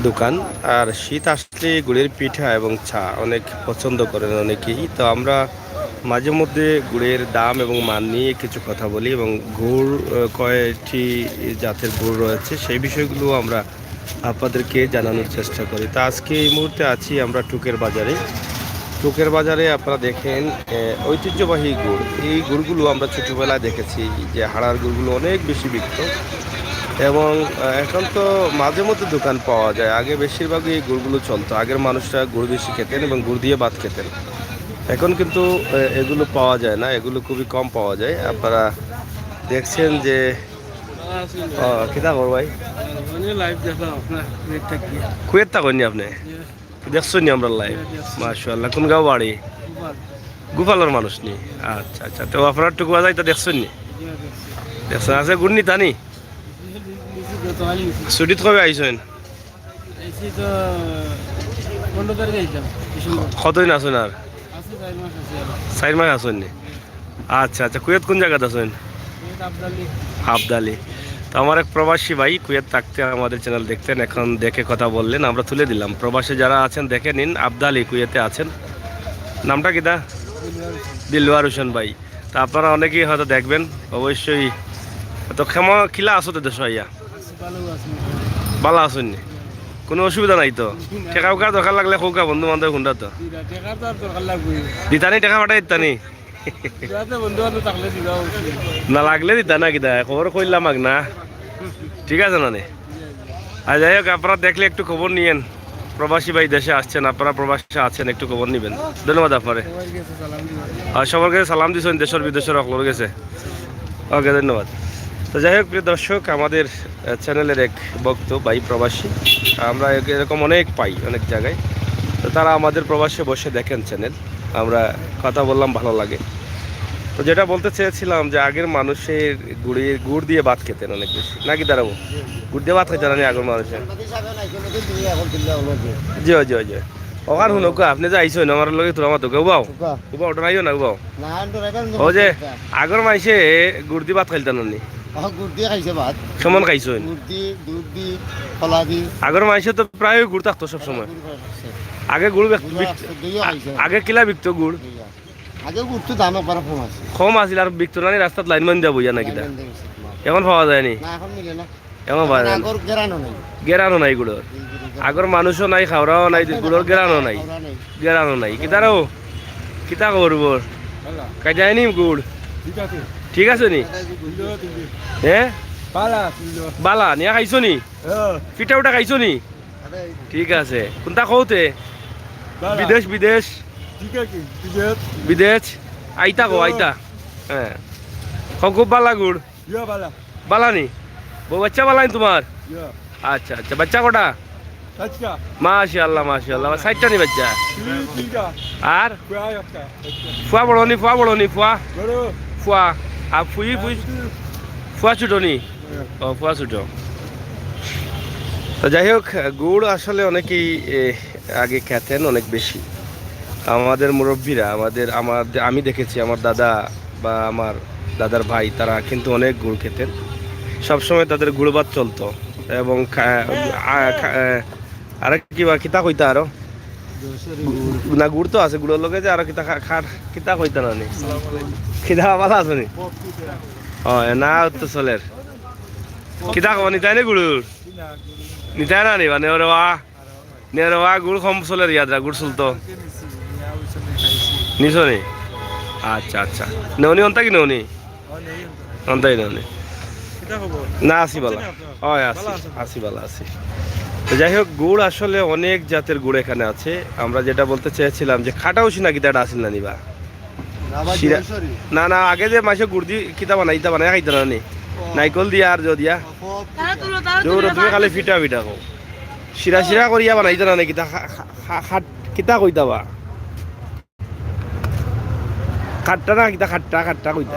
দোকান। আর শীত আসলে গুড়ের পিঠা এবং চা অনেক পছন্দ করেন অনেকেই। তো আমরা মাঝে মধ্যে গুড়ের দাম এবং মান নিয়ে কিছু কথা বলি এবং গুড় কয়টি জাতের গুড় রয়েছে সেই বিষয়গুলো আমরা আপনাদেরকে জানানোর চেষ্টা করি। তা আজকে এই মুহূর্তে আছি আমরা টুকের বাজারে। টুকের বাজারে আপনারা দেখেন ঐতিহ্যবাহী গুড়, এই গুড়গুলো আমরা ছোটোবেলায় দেখেছি যে হাড়ার গুড়গুলো অনেক বেশি বিক্ত এবং এখন তো মাঝে মধ্যে দোকান পাওয়া যায়। আগে বেশিরভাগই এই গুড়গুলো চলতো, আগের মানুষরা গুড় বেশি খেতেন এবং গুড় দিয়ে ভাত খেতেন। এখন কিন্তু এগুলো পাওয়া যায় না, এগুলো খুবই কম পাওয়া যায়। আপনারা দেখছেন যে কিতা কর ভাই কুয়েত থাকেননি আপনি, দেখছেন নি আমরা লাইভ? মাশাআল্লাহ। কোন গাঁও বাড়ি? গোপালের মানুষ নি? আচ্ছা আচ্ছা। তো আপনার টুকুয়া যাই তো দেখছেন নি? দেখছেন আছে গুড় নি তানি? ছুটিত কবে আইসেন? কতদিন আছেন আর? 4 মাস আছেন নি? আচ্ছা আচ্ছা। কুয়েত কোন জায়গাতে আছেন? আবদালি। তো আমার এক প্রবাসী ভাই কুয়েত থাকতে আমাদের চ্যানেল দেখতেন, এখন দেখে কথা বললেন, আমরা তুলে দিলাম। প্রবাসী যারা আছেন দেখে নিন, আবদালি কুয়েতে আছেন। নামটা কিটা? দিলওয়ার হোসেন ভাই। তা আপনারা অনেকেই হয়তো দেখবেন অবশ্যই। তো ক্ষমা খিলা আছো তো দেশ ইয়া ভালো আছেন নি? কোনো অসুবিধা নাই তো? টেকা উকার দরকার লাগলে কৌকা বন্ধু বান্ধব হুন্ডা তো দিতানি, টাকা পাঠাই দিতানি না লাগলে দিতা না কিতা খবর কইলাম আগ না। ঠিক আছে মানে। আর যাই হোক, আপনারা দেখলে একটু খবর নিয়েন। প্রবাসী ভাই দেশে আসছেন, আপনারা প্রবাসী আছেন, একটু খবর নিবেন। ধন্যবাদ আপনারে। আর সবার কাছে সালাম দিচ্ছেন দেশের বিদেশের সকলের গেছে। ওকে, ধন্যবাদ। তো যাই হোক প্রিয় দর্শক, আমাদের চ্যানেলের এক ভক্ত ভাই প্রবাসী, আমরা এরকম অনেক পাই অনেক জায়গায়। তো তারা আমাদের প্রবাসে বসে দেখেন চ্যানেল, আমরা কথা বললাম, ভালো লাগে। তো যেটা বলতে চেয়েছিলাম যে আগের মানুষের গুড় দিয়ে ভাত খেতেন অনেক বেশি, নাকি দাঁড়াবো? গুড় দিয়ে ভাত খেতে জানি আগের মানুষের। জি জি জি। ওখান শুনক আপনি যে আইসেন আমার লগে তোর আমার তো উবাও উবাও ওটা নাইও না উবাও। ও যে আগের মাইসে গুড় দিয়ে ভাত খাইতেন নি? কেমন খাইছেন? আগের মাইসে তো প্রায় গুড় থাকতো সব সময়। আগে গুড় আগে কিলা বিকতো গুড়? আগে গুড়তো দাম একবার কম আছিল আর বিকতো না রাস্তাত লাইন মান দিয়া বইয়া নাকি? এখন পাওয়া যায়নি? এখন পাওয়া যায় গেরানো নাই গুড়র। আগর মানুষও নাই, খাওয়াও নাই, গুড়র গেরানো নাই, গেরানো নাই। কিতারও কিতা করব কাজায় নি গুড়? ঠিক আছে নি? হ্যাঁ বালা নিয়া খাইছো নি? পিঠা উঠা খাইছো নি? ঠিক আছে। কোনটা কৌতে? বিদেশ বিদেশ বিদেশ আইতা গো আইতা। হ্যাঁ খুব বালা গুড় বালা নি? বউ বাচ্চা বালা নি তোমার? আচ্ছা আচ্ছা। বাচ্চা কটা? মাশাআল্লাহ মাশাআল্লাহ। 60টা নি বাচ্চা? আর ফুয়া বড় নি? ফুয়া বড় নি? ফুয়া ফুয়া আর ফুই ফুই ফুয়া ছোট নি? ও ফুয়া ছোট। তো যাই হোক, গুড় আসলে অনেকেই আগে খেতেন অনেক বেশি। আমাদের মুরব্বীরা আমি দেখেছি আমার দাদা বা আমার দাদার ভাই, তারা কিন্তু অনেক গুড় খেতেন। সবসময় তাদের গুড় ভাত চলতো এবং আর কি বা কিতা কইতা আরো না গুড় তো আছে, গুড়ের লগে যে আরো কিতা কিতা কইতা না নি? খিদা ভালো আছে নি? ও না তো চলের কিতা কব নিতাই নি গুড় নিতাই না নি? বা নেওয়া গুড় কম চলের ইয়াদরা গুড় চলতো নিছো নি? আচ্ছা আচ্ছা। নেওনি অন্তা কি নেওনি? অন্তাই নেওনি না? আসি বালা হয় আসি বালা আসি। তো যাই হোক, গুড় আসলে অনেক জাতের গুড় এখানে আছে। আমরা যেটা বলতে চেয়েছিলাম যে খাটা উসি না কিতা আসিল না নিবা? না না, আগে যে মাসে গুড় দিয়ে কিতা বানাই খাইতে না নি? নাইকল দিয়া আর দিয়া তুমি খালি ফিটা ফিটা কো শিরা শিরা করিয়া বানাইতে না নি? কিতা কিতা কইতা বা খাট্টা না কিতা খাট্টা খাট্টা কইতা?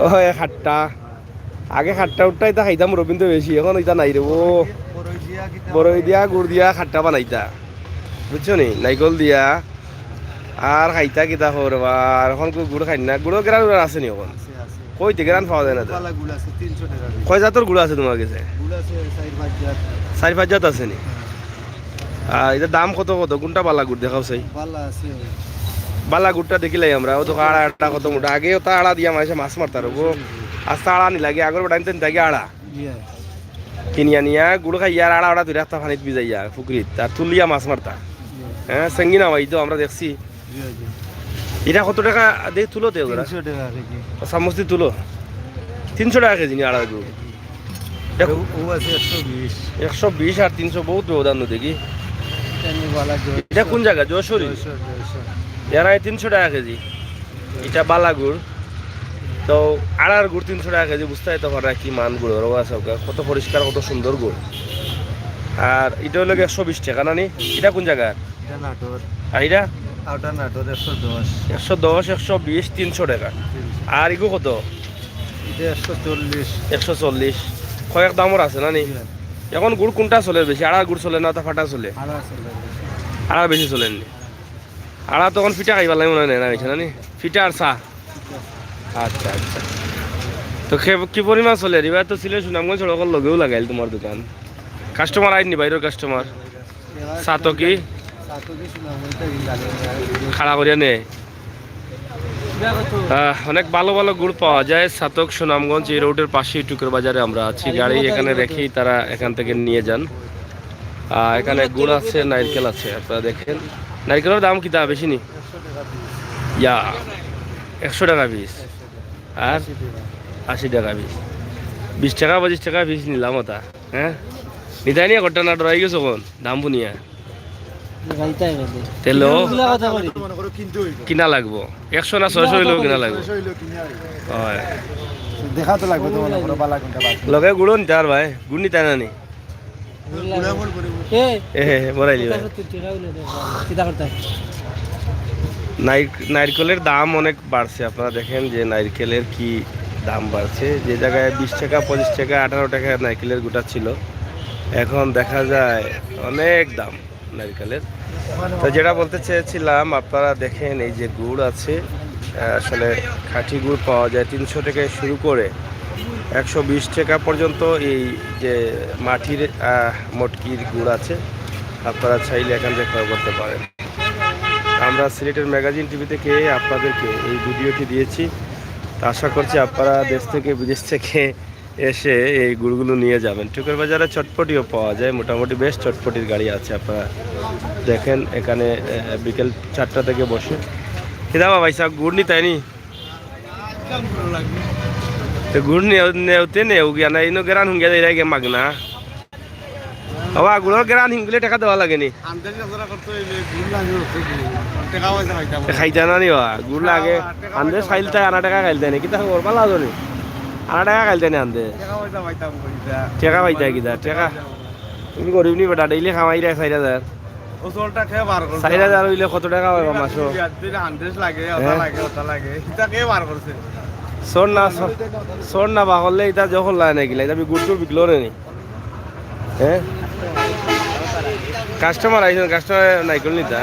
ও খাট্টা। আগে খাট্টা উঠটা ইতা খাইতাম রবীন্দ্র বেশি, এখন ইতা নাই রে। ও বড়ই দিয়া গুড় দিয়া খাট্টা বানাইতা, বুঝছো নি? নাইকল দিয়া আর খাইতা কিতা করবা। আর এখন গুড় খাই না? গুড় গেরা আছে নি এখন? কই থেকে রান পাওয়া যায় না তো? বালা গুড় আছে 300 টাকা পিস। কয় জাতের গুড় আছে তোমার কাছে? গুড় আছে 4-5 জাত। 4-5 জাত আছে নি? আর এটার দাম কত কত? কোনটা বালা গুড় দেখাও চাই। বালা আছে। বালা গুড়টা দেখিলাই আমরা, ও তো আড়া কত মোটা, আগেও তা আড়া দিয়া মাসে মাছ মারতার ও আস্তা আড়া নি লাগে, আগর টাইম তেন থাকে আড়া ইয়া। কিনিয়া নিয়া গুড় খাই ইয়ার আড়া আড়া তুই রাস্তা পানিত ভিজাইয়া পুকুরিত তার তুলিয়া মাছ মারতা। হ্যাঁ সঙ্গী না ভাই তো আমরা দেখছি। ইয়া জি। এটা কত টাকা দিয়ে তুলো তে ওরা? 300 টাকা কেজি। সামস্তি তুলো 300 টাকা কেজি নি আড়া গুড়। দেখো ও আছে 120। 120 আর 300 বহুত ব্যবধান দেখি। এনে বালা গুড়। এটা কোন জায়গা? যশোরী। 200। এরা 300 টাকা কেজি। এটা বালা গুড়। তো আড়ার গুড় 300 টাকা কেজি, বুঝতে তো পারা কি মান গুড় ওরা আছে, কত পরিষ্কার কত সুন্দর গুড়। আর এটা হলো 120 টাকা না নি? এটা কোন জায়গা? এটা নাটোর। আর এটা আউটা নাটোর 110। 110 120 300 টাকা। আর ইগো কত? এটা 140। 140। কয়েক দামর আছে না নি? এখন গুড় কোনটা চলে বেশি? আড়ার গুড় চলে না তা ফাটা চলে? আড়া আছে। আড়া বেশি চলেননি। আড়া তখন ফিটা খাইবার লাগে মনে হয় না হয়েছে না নি? ফিটা আর চা। আচ্ছা আচ্ছা। তো কি পরিমাণ চলে? এবার তো ছিল সুনামগঞ্জ সড়কের লগেও লাগাইল তোমার দোকান। কাস্টমার আইনি বাইরের কাস্টমার? চা তো কি খাড়া করিয়া নে? অনেক ভালো ভালো গুড় পাওয়া যায় সাতক সুনামগঞ্জ এই রোডের পাশেই টুকুর বাজারে আমরা আছি। গাড়ি এখানে রেখেই তারা এখান থেকে নিয়ে যান। এখানে গুড় আছে, নারকেল আছে, আপনারা দেখেন। নারকেলের দাম কি তা বেশি নি? ইয়া 100 টাকা পিস। আর 80 টাকা পিস। 20 টাকা 25 টাকা পিস নিলাম ওটা। হ্যাঁ নিতাই নিয়ে ঘটনা না ডরাই গেছো কোন দাম বুনিয়া তেলো কিনা লাগবো 100 না 600 হইলেও কিনা লাগবো। হয় দেখা তো লাগবে তো মনে করো বালা কোনটা বাকি। লগে গুড়ো নিতে আর ভাই গুড় নিতে না নি? বড়াইলি ভাই। নারকেলের দাম অনেক বাড়ছে, আপনারা দেখেন যে নারকেলের কি দাম বাড়ছে। যে জায়গায় 20 টাকা 25 টাকা 18 টাকা নারকেলের গোটা ছিল, এখন দেখা যায় অনেক দাম নারকেলের। তো যেটা বলতে চেয়েছিলাম, আপনারা দেখেন এই যে গুড় আছে, আসলে খাঁটি গুড় পাওয়া যায় 300 টাকায় শুরু করে 120 টাকা পর্যন্ত। এই যে মাটির মটকির গুড় আছে, আপনারা চাইলে এখান থেকে ক্রয় করতে পারেন। আমরা সিলেটের ম্যাগাজিন টিভি থেকে আপনাদেরকে এই ভিডিওটি দিয়েছি। তা আশা করছি আপনারা দেশ থেকে বিদেশ থেকে এসে এই গুড়গুলো নিয়ে যাবেন। টুকুর বাজারে চটপটিও পাওয়া যায়, মোটামুটি বেশ চটপটির গাড়ি আছে। আপনারা দেখেন এখানে বিকেল 4টা থেকে বসে। কিদাবা ভাই সাহেব গুড় নি তাই নি? তো গুড় নেওতে নেও গিয়া না ইনো গেরান হুঙ্গিয়া দেয় গে মাগনা। বাবা গুড়ের গেরান হিঙ্গলে টাকা দেওয়া লাগেনি? খাইতা না নি বা গুড় লাগে আন্দে খাইলতে আনা টাকা খাইলতে নি কিতা খবর পালা জানি আনা টাকা খাইলতে নি আন্দে টাকা পাইতা কিতা টাকা? তুমি গরিব নি বেটা ডেইলি খামাই রে 4000 4000 হইলে কত টাকা হয় মাসো? সোর না বা করলে এটা যখন লাগে নাকি আমি গুড় টুর বিকলো নি। হ্যাঁ কাস্টমার আইসেন, কাস্টমার নাইকল নিতা।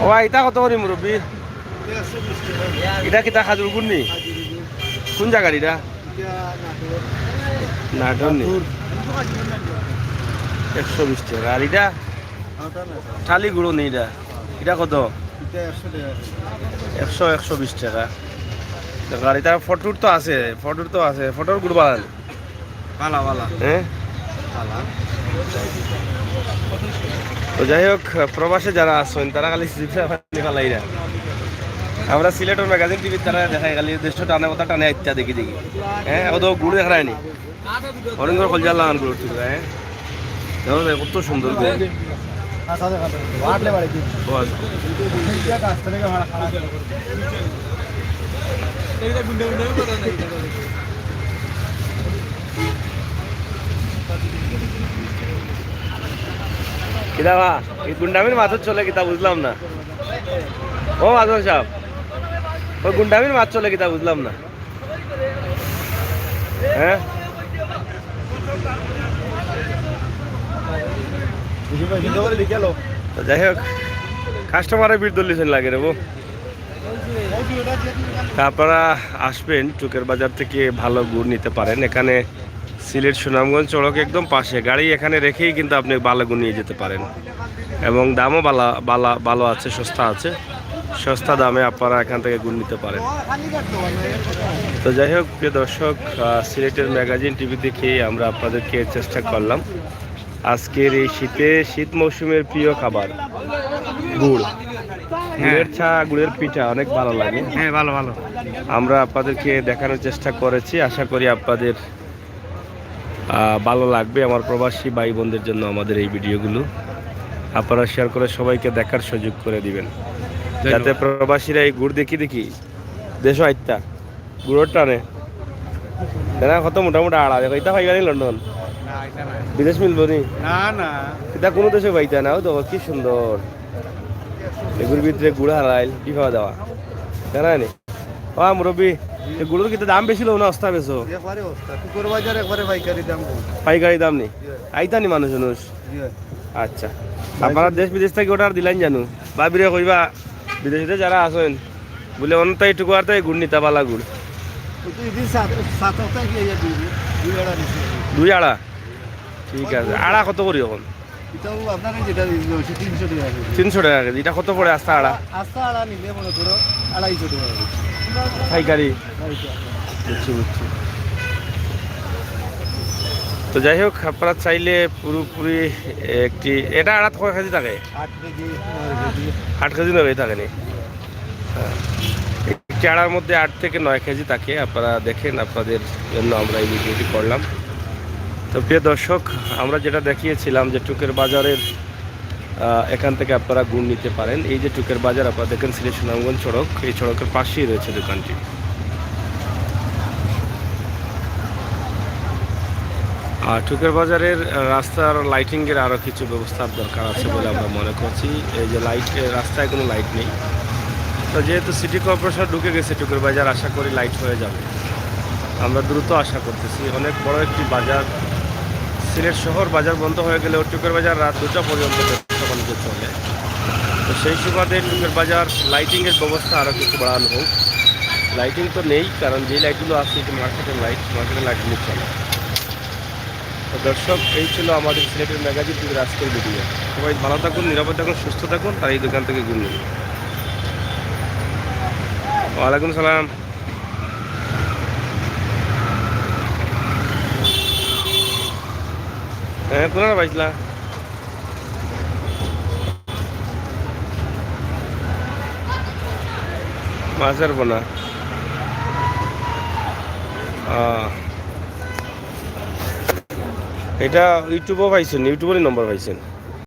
ও এটা কত করি মুরব্বী? এটা কিতা খাজুর গুড় নি? কোন জায়গার এটা? নাটোর নি? 120 টাকা। আর এটা থালি গুঁড়ো নি? এটা এটা কত? 100-120 টাকা। আর এটা ফটোর তো আছে, ফটোর গুড় বানান হ্যাঁ। তো যাই হোক, প্রবাসে যারা আসছেন তারা খালি ফালাই না। আমরা সিলেটের ম্যাগাজিন টিভির তারা দেখাই খালি দেশ টানে কথা টানে ইত্যা দেখি হ্যাঁ। ও তো গুড় দেখায় নি অনেক খোঁজা লাগান গুড় ঠিক হ্যাঁ। কত সুন্দর গুড়। কিতা বা এই গুন্ডামির মাছ চলে কিতা বুঝলাম না। ও আজম সাহেব ওই গুন্ডামির মাছ চলে কিতা বুঝলাম না। হ্যাঁ যাই হোক, কাস্টমারের ভিড় দলিয়েছেন লাগে রে বো। তা আপনারা আসবেন টুকের বাজার থেকে ভালো গুড় নিতে পারেন। এখানে সিলেট সুনামগঞ্জ সড়ক একদম পাশে, গাড়ি এখানে রেখেই কিন্তু আপনি ভালো গুড় নিয়ে যেতে পারেন এবং দামও ভালো আছে, সস্তা আছে। সস্তা দামে আপনারা এখান থেকে গুড় নিতে পারেন। তো যাই হোক প্রিয় দর্শক, সিলেটের ম্যাগাজিন টিভি দেখে আমরা আপনাদেরকে চেষ্টা করলাম আজকের এই শীত মৌসুমের প্রিয় খাবার গুড়, গুড়ের চা, গুড়ের পিঠা অনেক ভালো লাগে। হ্যাঁ, ভালো ভালো। আমরা আপনাদেরকে দেখানোর চেষ্টা করেছি, আশা করি আপনাদের ভালো লাগবে। আমার প্রবাসী ভাই বোনদের জন্য আমাদের এই ভিডিওগুলো আপনারা শেয়ার করে সবাইকে দেখার সুযোগ করে দিবেন, যাতে প্রবাসীরা এই গুড় দেখি দেশ আইতা গুড়ের টানে না কত মোটামুটি আড়া দেখো এটা পাইবানি লন্ডন বিদেশ মিলবো নি না না, এটা কোনো দেশে পাইতা না। তো কি সুন্দর এগুলোর ভিতরে গুড় হারাইল কি খাওয়া দাওয়া জানানি। মুরব্বী গুড়োর কিন্তু দাম বেশি লোক না, অস্তা বেছো একবারে অবস্থা টুকুর বাজার একবারে পাইকারি দাম। পাইকারি দাম নেই আইতানি মানুষ। আচ্ছা, আপনারা দেশ বিদেশ থেকে ওটা দিলেন জানো বাবিরে কইবা বিদেশিতে যারা আছেন বলে অন্ত এইটুকু আর তাই গুড় নিতে পালা গুড় 2 আড়া। ঠিক আছে, আড়া কত করি এখন? আপনার যেটা 300 টাকা 300 টাকা কেজি। এটা কত পড়ে আস্তা আড়া? আস্তা আড়া নিলে মনে করো 250 টাকা পাইকারি। বুঝছি। তো যাই হোক, আপনারা চাইলে পুরোপুরি একটি এটা আড়া কয় কেজি থাকে? 8 কেজি 8 কেজি 9 কেজি থাকেনি। একটি আড়ার মধ্যে 8 থেকে 9 কেজি থাকে। আপনারা দেখেন, আপনাদের জন্য আমরা এই ভিডিওটি করলাম। তো প্রিয় দর্শক, আমরা যেটা দেখিয়েছিলাম যে টুকের বাজারের এখান থেকে আপনারা গুড় নিতে পারেন। এই যে টুকের বাজার আপনারা দেখেন সিলেট সুনামগঞ্জ সড়ক, এই সড়কের পাশেই রয়েছে দোকানটি। আর টুকের বাজারের রাস্তার লাইটিংয়ের আরও কিছু ব্যবস্থার দরকার আছে বলে আমরা মনে করছি। এই যে রাস্তায় কোনো লাইট নেই, তো যেহেতু সিটি কর্পোরেশন ঢুকে গেছে টুকের বাজার, আশা করি লাইট হয়ে যাবে। আমরা দ্রুত আশা করতেছি। অনেক বড় একটি বাজার, সিলেট শহর বাজার বন্ধ হয়ে গেলেও টুকের বাজার রাত 2টা পর্যন্ত ব্যবসা বাণিজ্য চলে। তো সেই সুবাদে টুকের বাজার লাইটিংয়ের ব্যবস্থা আরও কিছু বাড়ানো হোক। লাইটিং তো নেই, কারণ যেই লাইটগুলো আছে এটি মার্কেটের লাইটগুলো চলে। তো দর্শক, এই ছিল আমাদের সিলেটের ম্যাগাজিন টিভির আজকের ভিডিও। সবাই ভালো থাকুন, নিরাপদ থাকুন, সুস্থ থাকুন, আর এই দোকান থেকে ঘুরুন। ওয়ালাইকুম সালাম। হ্যাঁ, কোন পাইছিলা? মাছের বোনা। এটা ইউটিউবও পাইছেন? ইউটিউবেরই নম্বর পাইছেন?